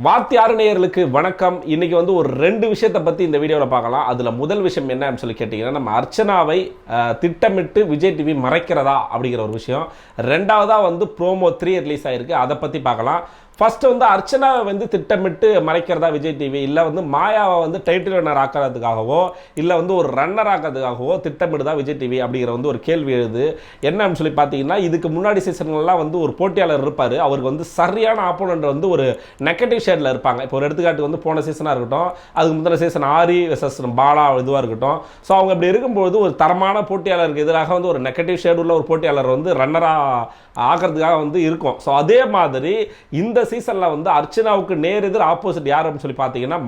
வாத்தியார் நேயர்களுக்கு வணக்கம். இன்னைக்கு வந்து ஒரு ரெண்டு விஷயத்தை பற்றி இந்த வீடியோவில் பார்க்கலாம். அதில் முதல் விஷயம் என்னன்னு சொல்லி கேட்டிங்கன்னா, நம்ம அர்ச்சனாவை திட்டமிட்டு விஜய் டிவி மறைக்கிறதா அப்படிங்கிற ஒரு விஷயம். ரெண்டாவதாக வந்து ப்ரோமோ 3 ரிலீஸ் ஆகிருக்கு, அதை பற்றி பார்க்கலாம். ஃபஸ்ட்டு வந்து அர்ச்சனாவை வந்து திட்டமிட்டு மறைக்கிறதா விஜய் டிவி, இல்லை வந்து மாயாவை வந்து டைட்டில் ரன்னர் ஆக்கிறதுக்காகவோ இல்லை வந்து ஒரு ரன்னர் ஆக்கிறதுக்காகவோ திட்டமிடுதா விஜய் டிவி அப்படிங்கிற வந்து ஒரு கேள்வி எழுது. என்னன்னு சொல்லி பார்த்தீங்கன்னா, இதுக்கு முன்னாடி சீசன்கள்லாம் வந்து ஒரு போட்டியாளர் இருப்பார், அவருக்கு வந்து சரியான ஆப்போனண்ட் வந்து ஒரு நெகட்டிவ் ஷேடில் இருப்பாங்க. இப்போ ஒரு எடுத்துக்காட்டுக்கு வந்து போன சீசனாக இருக்கட்டும், அதுக்கு முந்தின சீசன் ஆரி வெர்சஸ் பாலா இதுவாக இருக்கட்டும். ஸோ அவங்க இப்படி இருக்கும்போது ஒரு தரமான போட்டியாளருக்கு எதிராக வந்து ஒரு நெகட்டிவ் ஷேடு உள்ள ஒரு போட்டியாளர் வந்து ரன்னராக ஆகிறதுக்காக வந்து இருக்கும். ஸோ அதே மாதிரி இந்த சீசனில் வந்து அர்ச்சனாவுக்கு நேர் எதிர் ஆப்போசிட் யார் அப்படின்னு சொல்லி பார்த்தீங்கன்னா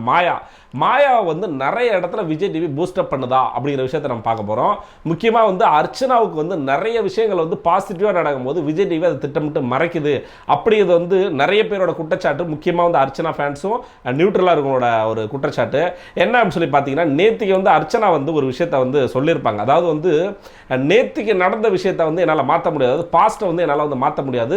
மாயா வந்து நிறைய இடத்துல விஜய் டிவி பூஸ்டப் பண்ணுதா அப்படிங்கிற விஷயத்தை நம்ம பார்க்க போகிறோம். முக்கியமாக வந்து அர்ச்சனாவுக்கு வந்து நிறைய விஷயங்கள் வந்து பாசிட்டிவாக நடக்கும்போது விஜய் டிவி அதை திட்டமிட்டு மறைக்குது அப்படிங்கிறது வந்து நிறைய பேரோட குற்றச்சாட்டு. முக்கியமாக வந்து அர்ச்சனா ஃபேன்ஸும் நியூட்ரலாக இருக்கவங்களோட ஒரு குற்றச்சாட்டு. என்ன அப்படின்னு சொல்லி பார்த்தீங்கன்னா, நேத்திக்கு வந்து அர்ச்சனா வந்து ஒரு விஷயத்தை வந்து சொல்லியிருப்பாங்க. அதாவது வந்து நேத்திக்கு நடந்த விஷயத்தை வந்து என்னால் மாற்ற முடியாது, பாஸ்ட்டை வந்து என்னால் வந்து மாற்ற முடியாது,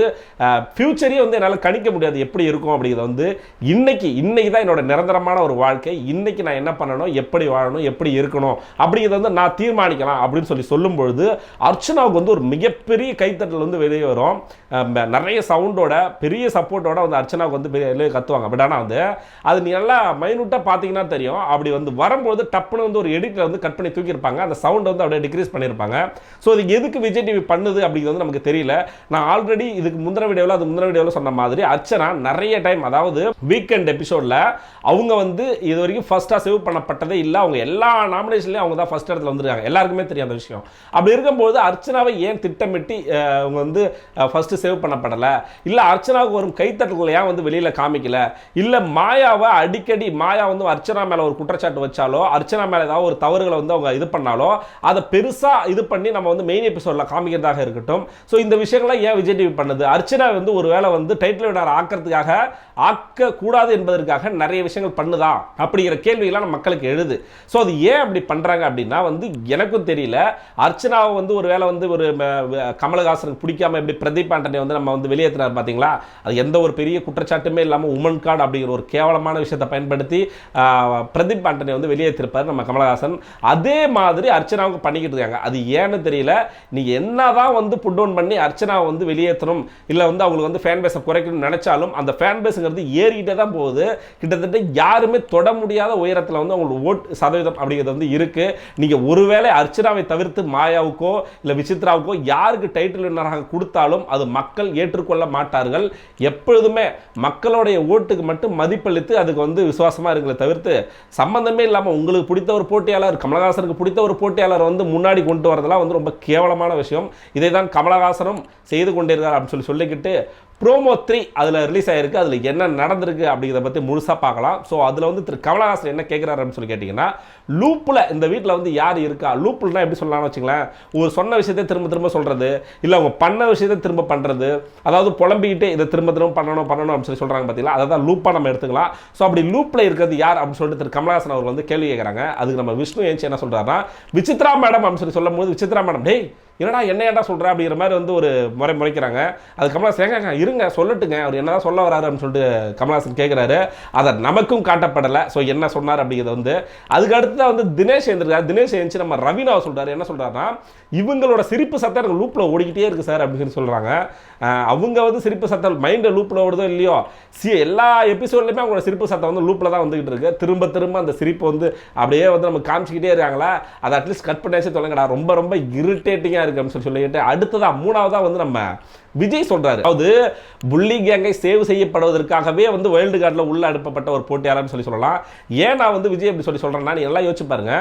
ஃபியூச்சரையும் வந்து என்னால் கணிக்க முடியாது எப்படி இருக்கும் அப்படிங்கிறது வந்து இன்னைக்கு தான் என்னோட நிரந்தரமான ஒரு வாழ்க்கை, இன்னைக்கு நான் என்ன பண்ணணும், எப்படி வாழணும், எப்படி இருக்கணும் அப்படிங்கிறத வந்து நான் தீர்மானிக்கலாம் அப்படின்னு சொல்லி சொல்லும் பொழுது அர்ச்சனாவுக்கு வந்து ஒரு மிகப்பெரிய கைத்தட்டல் வந்து வெளியே வரும். நிறைய சவுண்டோட பெரிய சப்போர்ட்டோட வந்து அர்ச்சனாவுக்கு வந்து வெளியே கத்துவாங்க. பட் ஆனால் வந்து அது நீ நல்லா மைனூட்டாக பார்த்தீங்கன்னா தெரியும். அப்படி வந்து வரும்போது டப்புன்னு வந்து ஒரு எடிட்டில் வந்து கட் பண்ணி தூக்கியிருப்பாங்க, அந்த சவுண்டை வந்து அப்படியே டிக்ரீஸ் பண்ணியிருப்பாங்க. ஸோ இது எதுக்கு விஜய் டிவி பண்ணுது அப்படிங்கிறது வந்து நமக்கு தெரியல. நான் ஆல்ரெடி இதுக்கு முந்தின வீடியோவில் சொன்ன மாதிரி அர்ச்சனா நிறைய டைம், அதாவது வீக்கெண்ட் எபிசோடில் அவங்க வந்து இது வரைக்கும் ஃபர்ஸ்ட்டாக சேவ் பண்ணப்பட்டதே இல்லை. அவங்க எல்லா நாமினேஷன்லையும் அவங்க தான் ஃபர்ஸ்ட் இடத்துல வந்துருக்காங்க, எல்லாருக்குமே தெரியும் அந்த விஷயம். அப்படி இருக்கும்போது அர்ச்சனாவை ஏன் திட்டமிட்டு அவங்க வந்து ஃபர்ஸ்ட் சேவ் பண்ணப்படலை, இல்லை அர்ச்சனாவுக்கு வரும் கைத்தட்டல்களை ஏன் வந்து வெளியில் காமிக்கல, இல்லை மாயாவை அடிக்கடி மாயா வந்து அர்ச்சனா மேலே ஒரு குற்றச்சாட்டு வச்சாலோ, அர்ச்சனா மேலே ஏதாவது ஒரு தவறுகளை வந்து அவங்க இது பண்ணாலோ அதை பெருசாக இது பண்ணி நம்ம வந்து மெயின் எபிசோடில் காமிக்கிறதாக இருக்கட்டும். ஸோ இந்த விஷயங்கள்லாம் ஏன் விஜய் டிவி பண்ணுது? அர்ச்சனா வந்து ஒரு வேளை வந்து டைட்டில் வினர் ஆக்கிறதுக்காக, ஆக்கக்கூடாது என்பதற்காக நிறைய விஷயங்கள் பண்ணுதா அப்படிங்கிற கேள்விகள்லாம் நம்ம மக்களுக்கு எழுது. ஸோ அது ஏன் அப்படி பண்ணுறாங்க அப்படின்னா வந்து எனக்கும் தெரியல. அர்ச்சனாவை வந்து ஒரு வேளை வந்து ஒரு கமலஹாசனுக்கு பிடிக்காம எப்படி பிரதீப் ஆண்டனி வந்து நம்ம வந்து வெளியேற்றினார் பார்த்தீங்களா, அது எந்த ஒரு பெரிய குற்றச்சாட்டுமே இல்லாமல் உமன் கார்டு அப்படிங்கிற ஒரு கேவலமான விஷயத்தை பயன்படுத்தி பிரதீப் ஆண்டனி வந்து வெளியேற்றிருப்பார் நம்ம கமலஹாசன். அதே மாதிரி அர்ச்சனாவுக்கு பண்ணிக்கிட்டு இருக்காங்க. அது ஏன்னு தெரியல. நீங்க என்னதான் வந்து புட் டவுன் பண்ணி அர்ச்சனாவை வந்து வெளியேற்றணும், இல்லை வந்து அவங்களுக்கு வந்து ஃபேன் பேஸை குறைக்கணும்னு நினைச்சாலும் அந்த ஃபேன் பேஸுங்கிறது ஏறிக்கிட்டே தான் போகுது. கிட்டத்தட்ட யாருமே தொட முடியாத உயரத்தில் வந்து அவங்களுக்கு ஓட்டு சதவீதம் அப்படிங்கிறது வந்து இருக்கு. நீங்க ஒருவேளை அர்ச்சனாவை தவிர்த்து மாயாவுக்கோ இல்லை விசித்ராவுக்கோ யாருக்கு டைட்டில் வின்னராக கொடுத்தாலும் அது மக்கள் ஏற்றுக்கொள்ள மாட்டார்கள். எப்பொழுதுமே மக்களுடைய ஓட்டுக்கு மட்டும் மதிப்பளித்து அதுக்கு வந்து விசுவாசமா இருக்கிறத தவிர்த்து சம்பந்தமே இல்லாமல் உங்களுக்கு பிடித்த ஒரு போட்டியாளர், கமலஹாசனுக்கு பிடித்த ஒரு போட்டியாளர் வந்து முன்னாடி கொண்டு வரதெல்லாம் வந்து ரொம்ப கேவலமான விஷயம். இதை தான் கமலஹாசனும் செய்து கொண்டிருக்கார் அப்படின்னு சொல்லிக்கிட்டு ப்ரோமோ 3 அதில் ரிலீஸ் ஆகிருக்கு. அதில் என்ன நடந்திருக்கு அப்படிங்கிறத பற்றி முழுசாக பார்க்கலாம். ஸோ அதில் வந்து திரு கமலஹாசன் என்ன கேட்குறாரு அப்படின்னு சொல்லி கேட்டிங்கன்னா, லூப்பில் இந்த வீட்டில் வந்து யார் இருக்கா, லூப்புல்னா எப்படி சொல்லலாம்னு வச்சுங்களேன், ஒரு சொன்ன விஷயத்தை திரும்ப திரும்ப சொல்கிறது, இல்லை அவங்க பண்ண விஷயத்தை திரும்ப பண்ணுறது, அதாவது புலம்பிக்கிட்டே இதை திரும்ப திரும்ப பண்ணணும் அப்படின்னு சொல்லி சொல்கிறாங்க பார்த்தீங்களா, அதை தான் லூப்பாக நம்ம எடுத்துக்கலாம். ஸோ அப்படி லூப்பில் இருக்கிறது யார் அப்படின்னு சொல்லிட்டு திரு கமலஹாசன் அவர் வந்து கேள்வி கேட்குறாங்க. அதுக்கு நம்ம விஷ்ணு ஏஞ்சி என்ன சொல்கிறாருன்னா, விசித்ரா மேடம் அப்படின்னு சொல்லி சொல்லும் போது விசித்ரா மேடம் டேய் என்னடா என்ன சொல்கிற அப்படிங்கிற மாதிரி வந்து ஒரு முறைக்கிறாங்க. அது கமலஹாசன் இருங்க சொல்லட்டுங்க, அவர் என்னதான் சொல்ல வராரு அப்படின்னு சொல்லிட்டு கமலஹாசன் கேட்குறாரு. அதை நமக்கும் காட்டப்படலை. ஸோ என்ன சொன்னார் அப்படிங்கிறது வந்து அதுக்கு அடுத்து தான் வந்து தினேஷ் எழுந்திருக்காரு. தினேஷ் எழுந்து நம்ம ரவினாவை சொல்கிறாரு. என்ன சொல்கிறாருன்னா, இவங்களோட சிரிப்பு சத்தம் எனக்கு லூப்பில் ஓடிக்கிட்டே இருக்குது சார் அப்படின்னு சொல்லி சொல்கிறாங்க. அவங்க வந்து சிரிப்பு சத்தம் மைண்டில் லூப்பில் ஓடுதோ இல்லையோ, எல்லா எபிசோட்லையுமே அவங்களோட சிரிப்பு சத்தம் வந்து லூப்பில் தான் வந்துகிட்டு இருக்கு. திரும்ப அந்த சிரிப்பு வந்து அப்படியே வந்து நம்ம காமிச்சிக்கிட்டே இருக்காங்களா, அதை அட்லீஸ்ட் கட் பண்ணியாச்சு தொலைங்கடா, ரொம்ப இரிட்டேட்டிங்காக இருக்கு அப்படின்னு சொல்லிட்டு அடுத்ததா மூணாவதா வந்து நம்ம விஜய் சொல்றாரு. அதாவது புள்ளி கேங்கை சேவ் செய்யப்படுவதற்காகவே வந்து வைல்டு கார்டில் உள்ள அனுப்பப்பட்ட ஒரு போட்டியாளர்னு சொல்லலாம். ஏன் நான் வந்து விஜய் எப்படி சொல்றேன்னா, நீ எல்லாம் யோசிச்சு பாருங்க,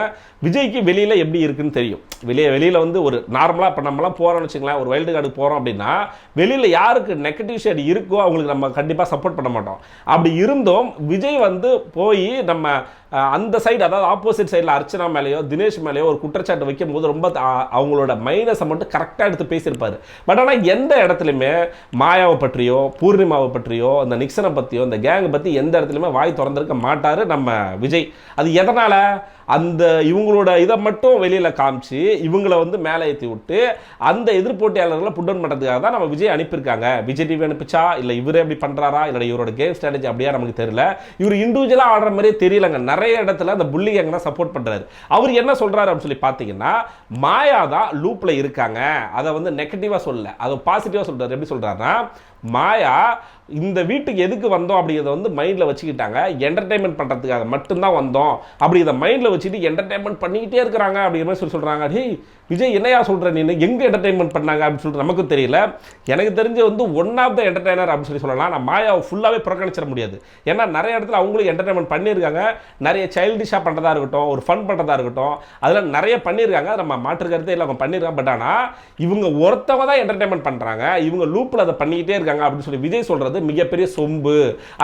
விஜய்க்கு வெளியில எப்படி இருக்குன்னு தெரியும். வெளியில வந்து ஒரு நார்மலா இப்போ நம்மலாம் போறோம்னு வச்சுக்கலாம், ஒரு வைல்டு கார்டுக்கு போறோம் அப்படின்னா வெளியில யாருக்கு நெகட்டிவ் ஷேட் இருக்கோ அவங்களுக்கு நம்ம கண்டிப்பாக சப்போர்ட் பண்ண மாட்டோம். அப்படி இருந்தும் விஜய் வந்து போய் நம்ம அந்த சைடு, அதாவது ஆப்போசிட் சைடில் அர்ச்சனா மேலேயோ தினேஷ் மேலேயோ ஒரு குற்றச்சாட்டு வைக்கும் போது ரொம்ப அவங்களோட மைனஸை மட்டும் கரெக்டாக எடுத்து பேசியிருப்பாரு. பட் ஆனால் எந்த இடத்துலையுமே மாயாவை பற்றியோ பூர்ணிமாவை பற்றியோ இந்த நிக்சனை பற்றியோ இந்த கேங்கை பற்றி எந்த இடத்துலையுமே வாய் திறந்திருக்க மாட்டார் நம்ம விஜய். அது எதனால்? அந்த இவங்களோட இதை மட்டும் வெளியில் காமிச்சு இவங்களை வந்து மேலே ஏற்றி விட்டு அந்த எதிர்போட்டியாளர்களை புட் டவுன் பண்ணுறதுக்காக தான் நம்ம விஜய் அனுப்பியிருக்காங்க. விஜய் டிவி அனுப்பிச்சா இல்லை இவரே எப்படி பண்ணுறாரா இல்லை இவரோட கேம் ஸ்ட்ராட்டஜி அப்படியா நமக்கு தெரியல. இவர் இண்டிவிஜுவலாக ஆடுற மாதிரியே தெரியலங்க. நிறைய இடத்துல அந்த புள்ளி கேங் தான் சப்போர்ட் பண்ணுறாரு. அவர் என்ன சொல்கிறாரு அப்படின்னு சொல்லி பார்த்தீங்கன்னா, மாயா தான் லூப்பில் இருக்காங்க. அதை வந்து நெகட்டிவாக சொல்லல, அதை பாசிட்டிவாக சொல்கிறார். எப்படி சொல்கிறாருன்னா, மாயா இந்த வீட்டுக்கு எதுக்கு வந்தோம் அப்படிங்கிறத வந்து மைண்டில் வச்சுக்கிட்டாங்க. என்டர்டைன்மெண்ட் பண்ணுறதுக்காக மட்டும்தான் வந்தோம் அப்படி இதை மைண்டில் வச்சுட்டு என்டர்டைன்மெண்ட் பண்ணிக்கிட்டே இருக்கிறாங்க அப்படிங்கிற மாதிரி சொல்கிறாங்க. டேய் விஜய் என்னையா சொல்கிற நீ, எங்கே என்டர்டைன்மெண்ட் பண்ணாங்க அப்படின்னு சொல்லிட்டு நமக்கு தெரியல. எனக்கு தெரிஞ்ச வந்து ஒன் ஆஃப் த என்டர்டைனர் அப்படின்னு சொல்லலாம். நான் மாயாவை ஃபுல்லாகவே புறக்கணிச்சிட முடியாது. ஏன்னா நிறைய இடத்துல அவங்களும் என்டர்டைன்மெண்ட் பண்ணியிருக்காங்க. நிறைய சைல்டிஷாக பண்ணுறதா இருக்கட்டும், ஒரு ஃபன் பண்ணுறதா இருக்கட்டும், அதில் நிறைய பண்ணியிருக்காங்க. நம்ம மாற்றுக்கிறதே இல்லை, அவங்க பண்ணியிருக்காங்க. பட் ஆனால் இவங்க ஒருத்தவங்க தான் என்டர்டைன்மெண்ட் பண்ணுறாங்க, இவங்க லூப்பில் அதை பண்ணிக்கிட்டே இருக்காங்க அப்படின்னு சொல்லி விஜய் சொல்கிறது மிகப்பெரிய சொம்பு.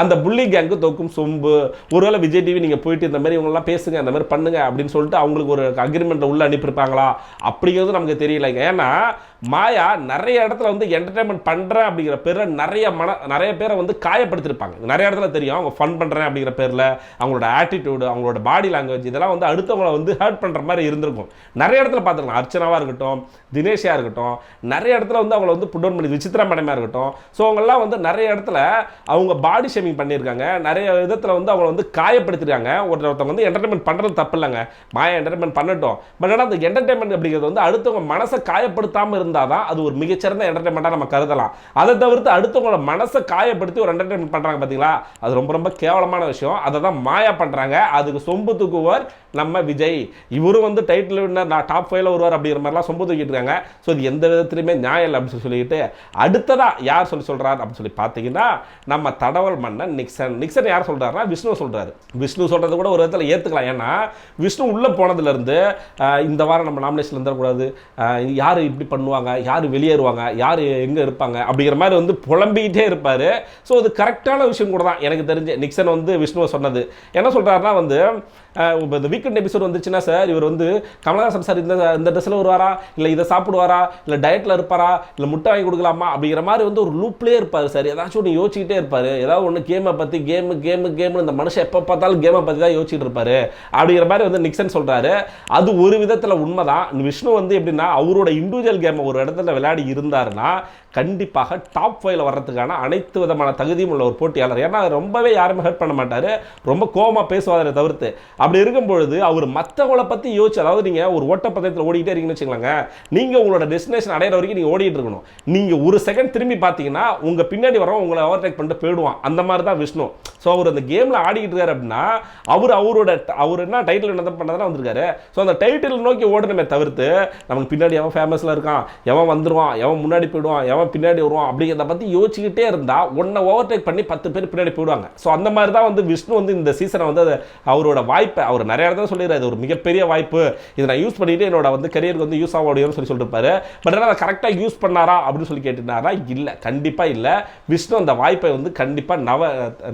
அந்த புள்ளி கேங்கு தோக்கும் சொம்பு. ஒருவேளை விஜய் டிவி நீங்கள் போயிட்டு இந்த மாதிரி இவங்கெல்லாம் பேசுங்க, இந்த மாதிரி பண்ணுங்க அப்படின்னு சொல்லிட்டு அவங்களுக்கு ஒரு அக்ரிமெண்ட்டில் உள்ள அனுப்பியிருப்பாங்களா அப்படிங்கிறது நமக்கு தெரியலைங்க. ஏன்னா மாயா நிறைய இடத்துல வந்து என்டர்டைன்மெண்ட் பண்ணுறேன் அப்படிங்கிற பேரில் நிறைய பேரை வந்து காயப்படுத்திருப்பாங்க. நிறைய இடத்துல தெரியும் அவங்க ஃபன் பண்ணுறேன் அப்படிங்கிற பேரில் அவங்களோட ஆட்டிடியூடு, அவங்களோட பாடி லாங்குவேஜ் இதெல்லாம் வந்து அடுத்தவங்களை வந்து ஹர்ட் பண்ணுற மாதிரி இருந்திருக்கும். நிறைய இடத்துல பார்த்துருக்கலாம். அர்ச்சனாவாக இருக்கட்டும், தினேஷாக இருக்கட்டும், நிறைய இடத்துல வந்து அவங்கள வந்து புட் டவுன் பண்ணி, விசித்ரா மேடமாக இருக்கட்டும், ஸோ அவங்கெல்லாம் வந்து நிறைய இடத்துல அவங்க பாடி ஷேமிங் பண்ணியிருக்காங்க. நிறைய விதத்தில் வந்து அவங்கள வந்து காயப்படுத்திருக்காங்க. ஒருத்தவங்க வந்து என்டர்டைன்மெண்ட் பண்ணுறது தப்பு இல்லைங்க, மாயா என்டர்டைன்மெண்ட் பண்ணட்டும். பட் ஆனால் அந்த என்டர்டைன்மெண்ட் அப்படிங்கிறது வந்து அடுத்தவங்க மனசை காயப்படுத்தாமல் இருந்தாதான் அது ஒரு மிகச்சிறந்த என்டர்டைன்மெண்ட்டாக நம்ம கருதலாம். அதை தவிர்த்து அடுத்தவங்களோட மனசை காயப்படுத்தி ஒரு என்டர்டைன்மெண்ட் பண்ணுறாங்க பார்த்தீங்களா, அது ரொம்ப ரொம்ப கேவலமான விஷயம். அதை தான் மாயா பண்ணுறாங்க. அதுக்கு சொம்பு தூக்குவர் நம்ம விஜய். இவரும் வந்து டைட்டில் வின்னர், நான் டாப் 5ல வருவார் அப்படிங்கிற மாதிரிலாம் சொம்பு தூக்கிட்டு இருக்காங்க. ஸோ இது எந்த விதத்துலையுமே நியாயம் இல்லை அப்படின்னு சொல்லிட்டு அடுத்ததா யார் சொல்கிறார் அப்படின்னு சொல்லி பார்த்தீங்கன்னா, நம்ம தடவல் மன்னன் நிக்சன் யார் சொல்கிறாருன்னா விஷ்ணு சொல்கிறாரு. விஷ்ணு சொல்கிறது கூட ஒரு விதத்தில் ஏற்றுக்கலாம். ஏன்னா விஷ்ணு உள்ளே போனதுலேருந்து இந்த வாரம் நம்ம நாமினேஷன் இருந்துடக்கூடாது, யார் இப்படி பண்ணுவாங்க, யார் வெளியேறுவாங்க, யார் எங்கே இருப்பாங்க அப்படிங்கிற மாதிரி வந்து புலம்பிக்கிட்டே இருப்பார். ஸோ அது கரெக்டான விஷயம் கூட தான் எனக்கு தெரிஞ்சு நிக்சன் வந்து விஷ்ணுவை சொன்னது. என்ன சொல்கிறாருன்னா வந்து இந்த வீக்கெண்ட் எபிசோட் வந்துச்சுன்னா சார் இவர் வந்து கமலஹாசன் சார் இந்த ட்ரெஸ்ஸில் வருவாரா, இல்லை இதை சாப்பிடுவாரா, இல்லை டயட்டில் இருப்பாரா, இல்லை முட்டை வாங்கி கொடுக்கலாமா அப்படிங்கிற மாதிரி வந்து ஒரு லூப்லேயே இருப்பார் சார். ஏதாச்சும் ஒன்று யோசிச்சுக்கிட்டே இருப்பார். ஏதாவது ஒன்று கேமை பற்றி கேமு இந்த மனுஷன் எப்போ பார்த்தாலும் கேமை பற்றி தான் யோசிச்சுட்டு இருப்பார் அப்படிங்கிற மாதிரி வந்து நிக்சன் சொல்கிறாரு. அது ஒரு விதத்தில் உண்மைதான். விஷ்ணு வந்து எப்படின்னா அவரோட இண்டிவிஜுவல் கேமை ஒரு இடத்துல விளையாடி இருந்தாருன்னா கண்டிப்பாக டாப் 5ல வர்றதுக்கான அனைத்து விதமான தகுதியும் உள்ள ஒரு போட்டியாளர். ஏன்னா ரொம்பவே யாருமே ஹர்ட் பண்ண மாட்டார், ரொம்ப கோபமாக பேசுவாரை தவிர்த்து. அப்படி இருக்கும்பொழுது அவர் மற்றவங்களை பற்றி யோசிச்சு, அதாவது நீங்கள் ஒரு ஓட்டப்பந்தயத்தில் ஓடிக்கிட்டே இருக்கீங்கன்னு வச்சுக்கலாங்க, நீங்கள் உங்களோட டெஸ்டினேஷன் அடையிற வரைக்கும் நீங்கள் ஓடிட்டு இருக்கணும். நீங்கள் ஒரு செகண்ட் திரும்பி பார்த்தீங்கன்னா உங்கள் பின்னாடி வரவங்க உங்களை ஓவர்டேக் பண்ணிட்டு போயிடுவான். அந்த மாதிரி தான் விஷ்ணு. ஸோ அவர் அந்த கேமில் ஆடிக்கிட்டு இருக்காரு அப்படின்னா அவர் என்ன டைட்டில் என்ன பண்ணதான் வந்திருக்காரு. ஸோ அந்த டைட்டில் நோக்கி ஓடணுமே தவிர்த்து நமக்கு பின்னாடி எவன் ஃபேமஸில் இருக்கான், எவன் வந்துடுவான், எவன் முன்னாடி போயிடுவான், எவன் பின்னாடி வருவான் அப்படிங்கிறத பற்றி யோசிச்சுக்கிட்டே இருந்தால் ஒன்றை ஓவர்டேக் பண்ணி 10 பேர் பின்னாடி போயிடுவாங்க. ஸோ அந்த மாதிரி தான் வந்து விஷ்ணு வந்து இந்த சீசனை வந்து அவரோட வாய்ப்பை அவர் நிறைய இடத்துல சொல்லிடுறாரு. இது ஒரு மிகப்பெரிய வாய்ப்பு, இதை நான் யூஸ் பண்ணிட்டு என்னோட வந்து கரியருக்கு வந்து யூஸ் ஆகும் சொல்லியிருப்பாரு. பட் ஆனால் அதை கரெக்டாக யூஸ் பண்ணாரா அப்படின்னு சொல்லி கேட்டுனாரா, இல்லை, கண்டிப்பாக இல்லை. விஷ்ணு அந்த வாய்ப்பை வந்து கண்டிப்பாக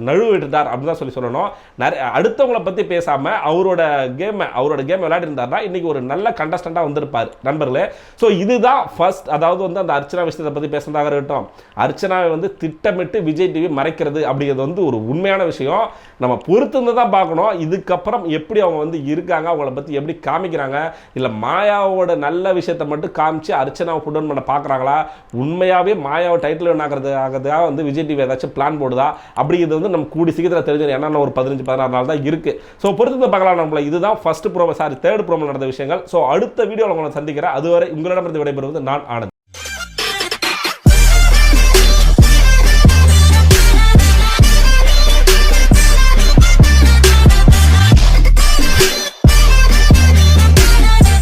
நழுவிட்டார் அப்படின்னு தான் சொல்லணும். நிறைய அடுத்தவங்களை பற்றி பேசாமல் அவரோட கேம் விளையாடி இருந்தார்னா இன்னைக்கு ஒரு நல்ல கண்டஸ்டண்டாக வந்திருப்பார் நண்பர்களே. ஸோ இதுதான் ஃபர்ஸ்ட். அதாவது வந்து அந்த அர்ச்சனா விஷயத்தை பற்றி பேசுறதாக இருக்கட்டும், அர்ச்சனாவை வந்து திட்டமிட்டு விஜய் டிவி மறைக்கிறது அப்படிங்கிறது வந்து ஒரு உண்மையான விஷயம். நம்ம பொறுத்து தான் பார்க்கணும். இதுக்கப்புறம் எப்படி அவங்க வந்து இருக்காங்க, அவங்கள பற்றி எப்படி காமிக்கிறாங்க, இல்லை மாயாவோட நல்ல விஷயத்தை மட்டும் காமிச்சு அர்ச்சனாவை புட் டவுன் பண்ண பார்க்குறாங்களா, உண்மையாகவே மாயாவை டைட்டில் ஆகிறதுக்காக வந்து விஜய் டிவி ஏதாச்சும் பிளான் போடுதா அப்படிங்கிறது வந்து நம்ம கூடி சீக்கிரத்தில் தெரிஞ்சிடும். ஏன்னா ஒரு 15-16 நாள் தான் இருக்குது. ஸோ பொறுத்து பார்க்கலாம் நம்மள. இதுதான் ஃபர்ஸ்ட் ப்ரோமோ, தேர்ட் ப்ரோமோ நடந்த விஷயங்கள். ஸோ அடுத்த வீடியோவில் உங்களை சந்திக்கிறேன். அதுவரை உங்களிடமிருந்து விடைபெறுவது நான் ஆனந்த்.